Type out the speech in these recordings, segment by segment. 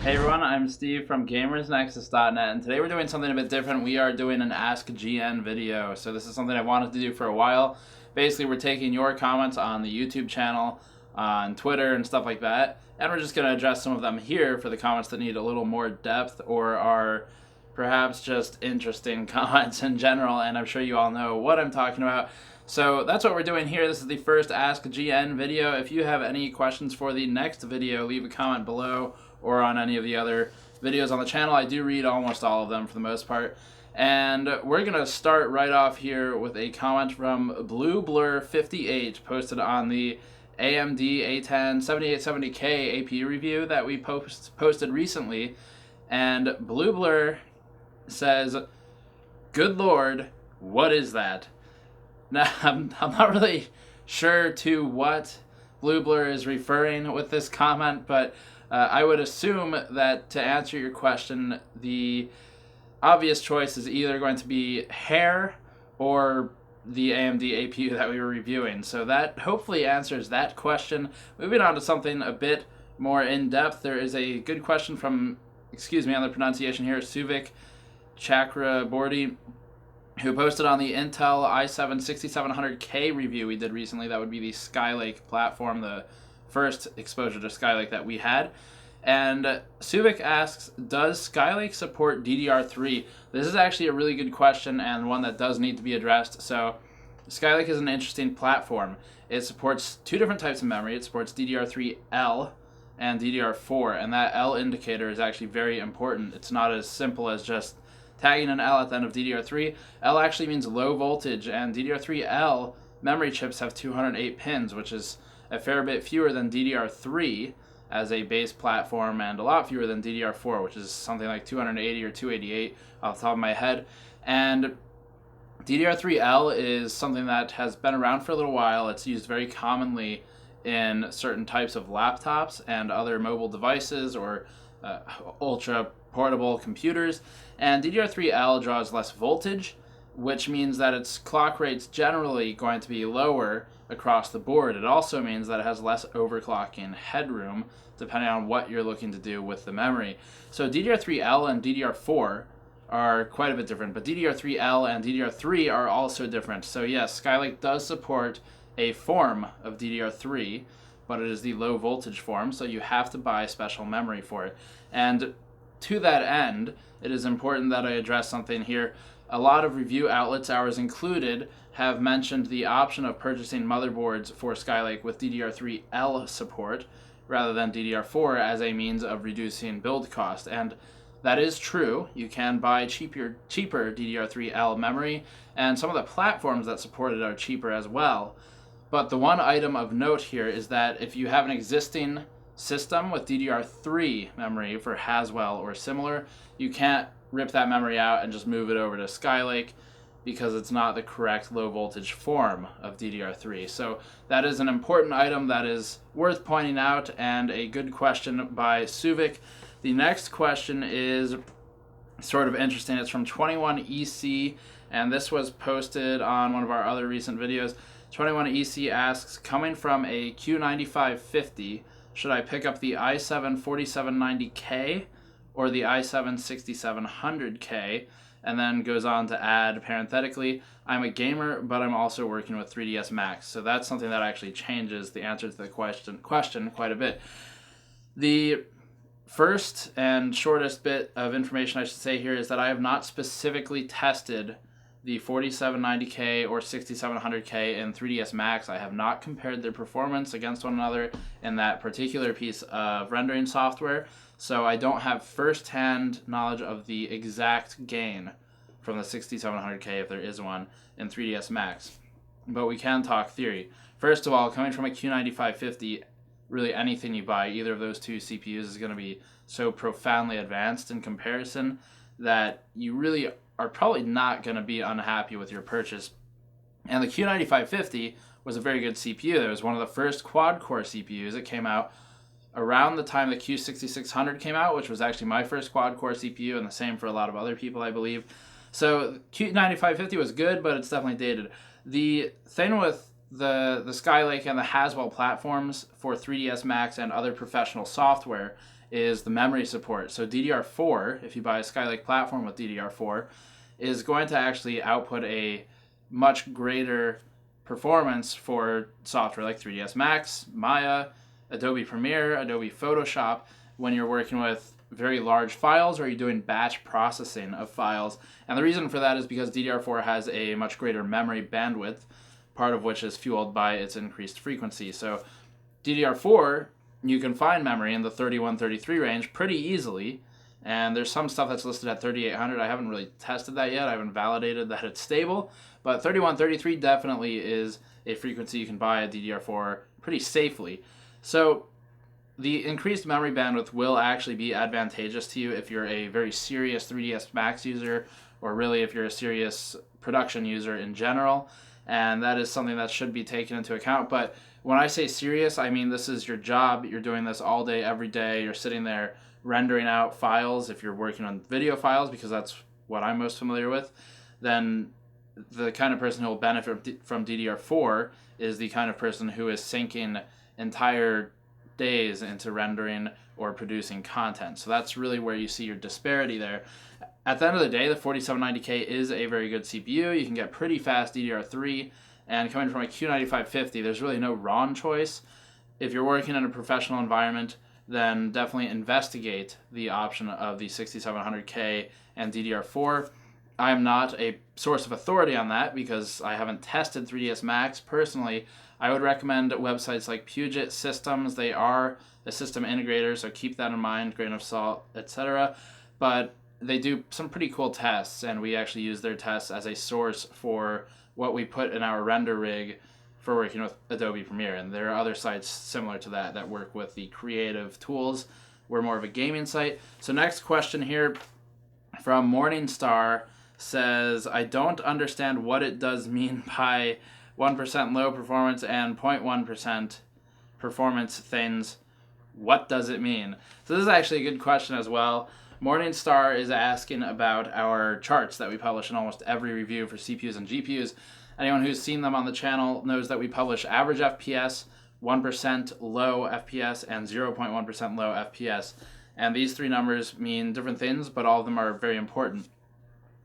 Hey everyone, I'm Steve from GamersNexus.net, and today we're doing something a bit different. We are doing an AskGN video. So this is something I wanted to do for a while. Basically, we're taking your comments on the YouTube channel, on Twitter, and stuff like that, and we're just going to address some of them here for the comments that need a little more depth or are perhaps just interesting comments in general, and I'm sure you all know what I'm talking about. So that's what we're doing here. This is the first AskGN video. If you have any questions for the next video, leave a comment below or on any of the other videos on the channel. I do read almost all of them for the most part. And we're going to start right off here with a comment from BlueBlur58 posted on the AMD A10 7870K APU review that we posted recently. And BlueBlur says, "Good Lord, what is that?" Now, I'm not really sure to what BlueBlur is referring with this comment, but I would assume that to answer your question, the obvious choice is either going to be hair or the AMD APU that we were reviewing. So that hopefully answers that question. Moving on to something a bit more in-depth, there is a good question from, excuse me on the pronunciation here, Suvik Chakraborty, who posted on the Intel i7 6700K review we did recently. That would be the Skylake platform, the first exposure to Skylake that we had. And Suvik asks, does Skylake support DDR3? This is actually a really good question and one that does need to be addressed. So Skylake is an interesting platform. It supports two different types of memory. It supports DDR3L and DDR4, and that L indicator is actually very important. It's not as simple as just tagging an L at the end of DDR3. L actually means low voltage, and DDR3L memory chips have 208 pins, which is a fair bit fewer than DDR3 as a base platform, and a lot fewer than DDR4, which is something like 280 or 288 off the top of my head. And DDR3L is something that has been around for a little while. It's used very commonly in certain types of laptops and other mobile devices or ultra portable computers. And DDR3L draws less voltage, which means that its clock rate's generally going to be lower across the board. It also means that it has less overclocking headroom, depending on what you're looking to do with the memory. So DDR3L and DDR4 are quite a bit different, but DDR3L and DDR3 are also different. So yes, Skylake does support a form of DDR3, but it is the low voltage form, so you have to buy special memory for it. And to that end, it is important that I address something here. A lot of review outlets, ours included, have mentioned the option of purchasing motherboards for Skylake with DDR3L support rather than DDR4 as a means of reducing build cost. And that is true. You can buy cheaper DDR3L memory, and some of the platforms that support it are cheaper as well. But the one item of note here is that if you have an existing system with DDR3 memory for Haswell or similar, you can't rip that memory out and just move it over to Skylake because it's not the correct low voltage form of DDR3. So that is an important item that is worth pointing out, and a good question by Suvik. The next question is sort of interesting. It's from 21EC, and this was posted on one of our other recent videos. 21EC asks, coming from a Q9550, should I pick up the i7 4790K or the i7 6700K? And then goes on to add, parenthetically, I'm a gamer, but I'm also working with 3ds Max. So that's something that actually changes the answer to the question quite a bit. The first and shortest bit of information I should say here is that I have not specifically tested the 4790K or 6700K in 3ds Max. I have not compared their performance against one another in that particular piece of rendering software, so I don't have first-hand knowledge of the exact gain from the 6700K, if there is one, in 3ds Max. But we can talk theory. First of all, coming from a Q9550, really anything you buy, either of those two CPUs, is going to be so profoundly advanced in comparison that you really are probably not going to be unhappy with your purchase. And the Q9550 was a very good CPU. It was one of the first quad-core CPUs. It came out around the time the Q6600 came out, which was actually my first quad-core CPU, and the same for a lot of other people, I believe. So Q9550 was good, but it's definitely dated. The thing with the Skylake and the Haswell platforms for 3ds Max and other professional software is the memory support. So DDR4, if you buy a Skylake platform with DDR4, is going to actually output a much greater performance for software like 3ds Max, Maya, Adobe Premiere, Adobe Photoshop, when you're working with very large files or you're doing batch processing of files. And the reason for that is because DDR4 has a much greater memory bandwidth, part of which is fueled by its increased frequency. So DDR4, you can find memory in the 3133 range pretty easily, and there's some stuff that's listed at 3800. I haven't really tested that yet. I haven't validated that it's stable, but 3133 definitely is a frequency you can buy a DDR4 pretty safely. So the increased memory bandwidth will actually be advantageous to you if you're a very serious 3ds Max user, or really if you're a serious production user in general, and that is something that should be taken into account. But when I say serious, I mean this is your job. You're doing this all day, every day. You're sitting there rendering out files. If you're working on video files, because that's what I'm most familiar with, then the kind of person who will benefit from DDR4 is the kind of person who is sinking entire days into rendering or producing content. So that's really where you see your disparity there. At the end of the day, the 4790K is a very good CPU. You can get pretty fast DDR3, and coming from a Q9550, there's really no wrong choice. If you're working in a professional environment, then definitely investigate the option of the 6700K and DDR4. I'm not a source of authority on that because I haven't tested 3ds Max personally. I would recommend websites like Puget Systems. They are a system integrator, so keep that in mind, grain of salt, etc. But they do some pretty cool tests, and we actually use their tests as a source for what we put in our render rig for working with Adobe Premiere. And there are other sites similar to that that work with the creative tools. We're more of a gaming site. So next question here from Morningstar says, I don't understand what it does mean by 1% low performance and 0.1% performance things. What does it mean? So this is actually a good question as well. Morningstar is asking about our charts that we publish in almost every review for CPUs and GPUs. Anyone who's seen them on the channel knows that we publish average FPS, 1% low FPS, and 0.1% low FPS. And these three numbers mean different things, but all of them are very important.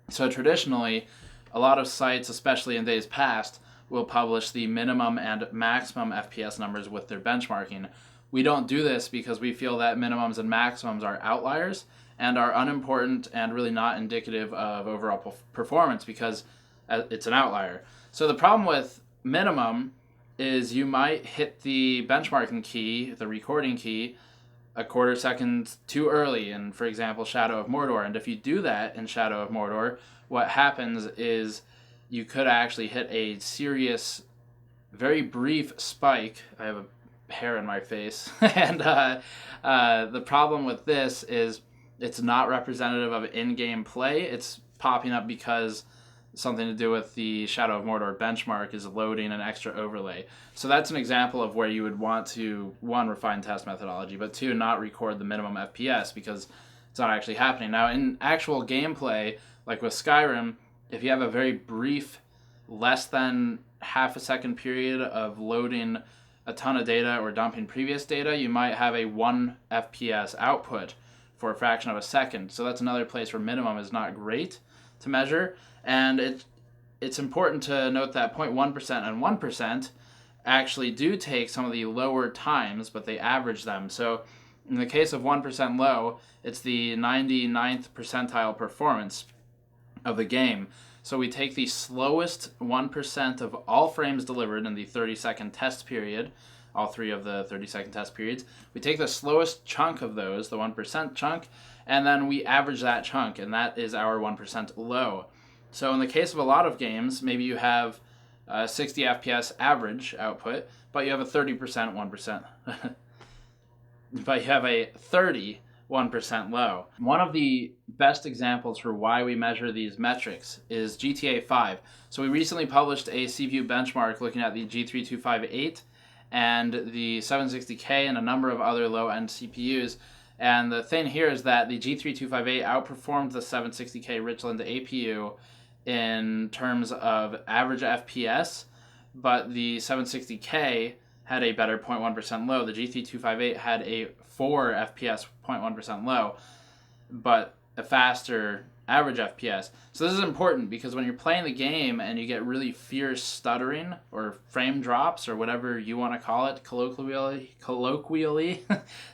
So traditionally, a lot of sites, especially in days past, will publish the minimum and maximum FPS numbers with their benchmarking. We don't do this because we feel that minimums and maximums are outliers and are unimportant and really not indicative of overall performance because it's an outlier. So the problem with minimum is you might hit the benchmarking key, the recording key, a quarter second too early in, for example, Shadow of Mordor. And if you do that in Shadow of Mordor, what happens is you could actually hit a serious, very brief spike. I have a hair in my face. And the problem with this is it's not representative of in-game play. It's popping up because something to do with the Shadow of Mordor benchmark is loading an extra overlay. So that's an example of where you would want to, one, refine test methodology, but two, not record the minimum FPS because it's not actually happening. Now, in actual gameplay, like with Skyrim, if you have a very brief, less than half a second period of loading a ton of data or dumping previous data, you might have a 1 FPS output for a fraction of a second. So that's another place where minimum is not great to measure. And it's important to note that 0.1% and 1% actually do take some of the lower times, but they average them. So in the case of 1% low, it's the 99th percentile performance of the game. So we take the slowest 1% of all frames delivered in the 30-second test period, all three of the 30-second test periods. We take the slowest chunk of those, the 1% chunk, and then we average that chunk, and that is our 1% low. So in the case of a lot of games, maybe you have 60 FPS average output, but you have a 30% 1%. But you have a 31% low. One of the best examples for why we measure these metrics is GTA 5. So we recently published a CPU benchmark looking at the G3258 and the 760K and a number of other low-end CPUs. And the thing here is that the G3258 outperformed the 760K Richland APU in terms of average FPS, but the 760K had a better 0.1% low. The GT258 had a 4 FPS 0.1% low, but a faster average FPS. So this is important because when you're playing the game and you get really fierce stuttering or frame drops or whatever you want to call it colloquially,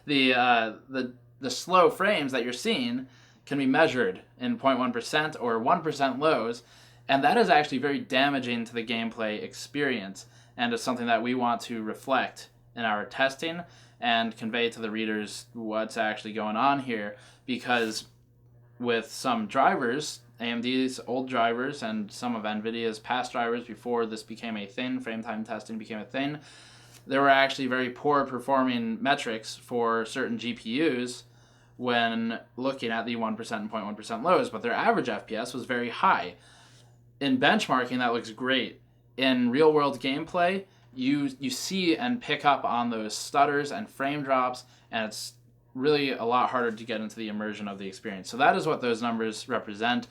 the slow frames that you're seeing can be measured in 0.1% or 1% lows, and that is actually very damaging to the gameplay experience, and is something that we want to reflect in our testing and convey to the readers what's actually going on here, because with some drivers, AMD's old drivers and some of NVIDIA's past drivers before this became a thing, frame time testing became a thing, there were actually very poor performing metrics for certain GPUs when looking at the 1% and 0.1% lows, but their average FPS was very high. In benchmarking, that looks great. In real-world gameplay, you see and pick up on those stutters and frame drops, and it's really a lot harder to get into the immersion of the experience. So that is what those numbers represent.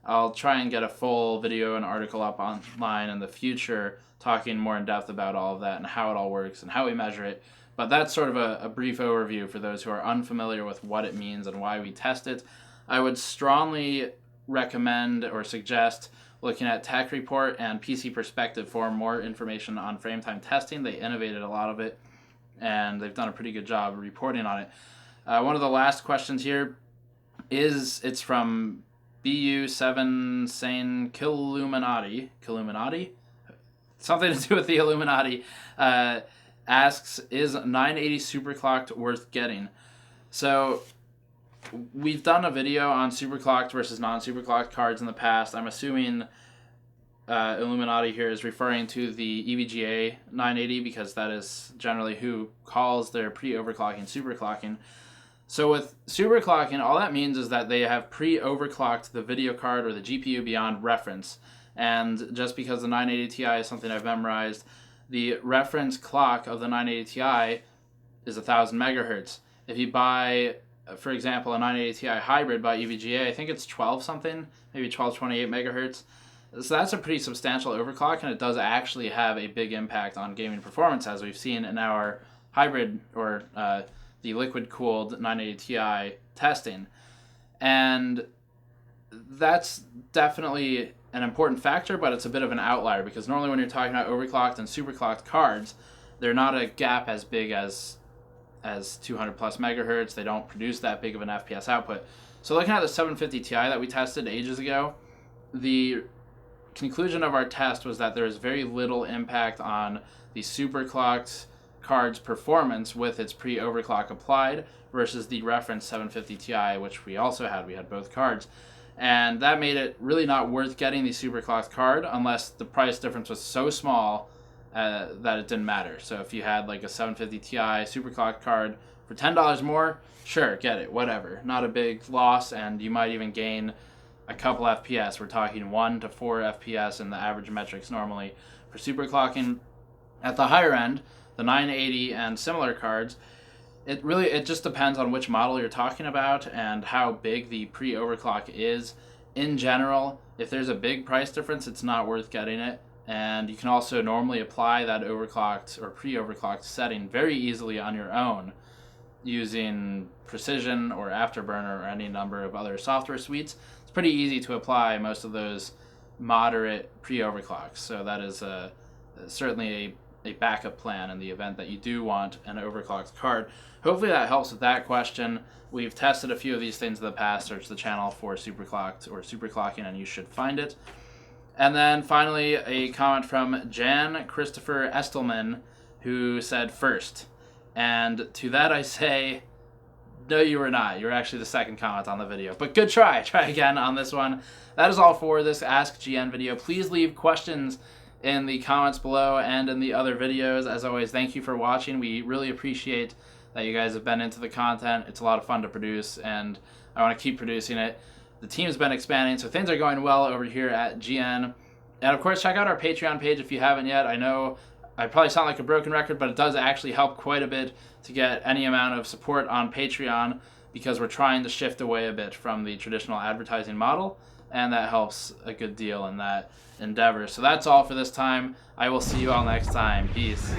I'll try and get a full video and article up online in the future talking more in depth about all of that and how it all works and how we measure it. But that's sort of a brief overview for those who are unfamiliar with what it means and why we test it. I would strongly recommend or suggest looking at Tech Report and PC Perspective for more information on frame time testing. They innovated a lot of it, and they've done a pretty good job reporting on it. One of the last questions here it's from BU7 saying Killuminati, something to do with the Illuminati, asks, is 980 superclocked worth getting? So we've done a video on superclocked versus non-superclocked cards in the past. I'm assuming Illuminati here is referring to the EVGA 980 because that is generally who calls their pre-overclocking superclocking. So with superclocking, all that means is that they have pre-overclocked the video card or the GPU beyond reference. And just because the 980 Ti is something I've memorized, the reference clock of the 980 Ti is 1000 megahertz. If you buy, for example, a 980 Ti hybrid by EVGA, I think it's 12 something, maybe 1228 megahertz. So that's a pretty substantial overclock, and it does actually have a big impact on gaming performance, as we've seen in our hybrid or the liquid-cooled 980 Ti testing. And that's definitely an important factor, but it's a bit of an outlier because normally when you're talking about overclocked and superclocked cards, they're not a gap as big as 200 plus megahertz. They don't produce that big of an FPS output. So looking at the 750 Ti that we tested ages ago, the conclusion of our test was that there is very little impact on the superclocked card's performance with its pre-overclock applied versus the reference 750 Ti, which we also had. We had both cards. And that made it really not worth getting the superclocked card unless the price difference was so small that it didn't matter. So if you had like a 750 Ti superclocked card for $10 more, sure, get it, whatever. Not a big loss, and you might even gain a couple FPS. We're talking 1 to 4 FPS in the average metrics normally for superclocking. At the higher end, the 980 and similar cards, it just depends on which model you're talking about and how big the pre-overclock is. In general, if there's a big price difference, it's not worth getting it. And you can also normally apply that overclocked or pre-overclocked setting very easily on your own using Precision or Afterburner or any number of other software suites. It's pretty easy to apply most of those moderate pre-overclocks. So that is certainly a backup plan in the event that you do want an overclocked card. Hopefully that helps with that question. We've tested a few of these things in the past. Search the channel for superclocked or superclocking and you should find it. And then finally a comment from Jan Christopher Estelman, who said first. And to that I say, no, you were not. You're actually the second comment on the video. But good try. Try again on this one. That is all for this AskGN video. Please leave questions in the comments below and in the other videos. As always, thank you for watching. We really appreciate that you guys have been into the content. It's a lot of fun to produce, and I want to keep producing it. The team's been expanding, so things are going well over here at GN. And of course, check out our Patreon page if you haven't yet. I know I probably sound like a broken record, but it does actually help quite a bit to get any amount of support on Patreon because we're trying to shift away a bit from the traditional advertising model and that helps a good deal in that endeavor. So that's all for this time. I will see you all next time. Peace.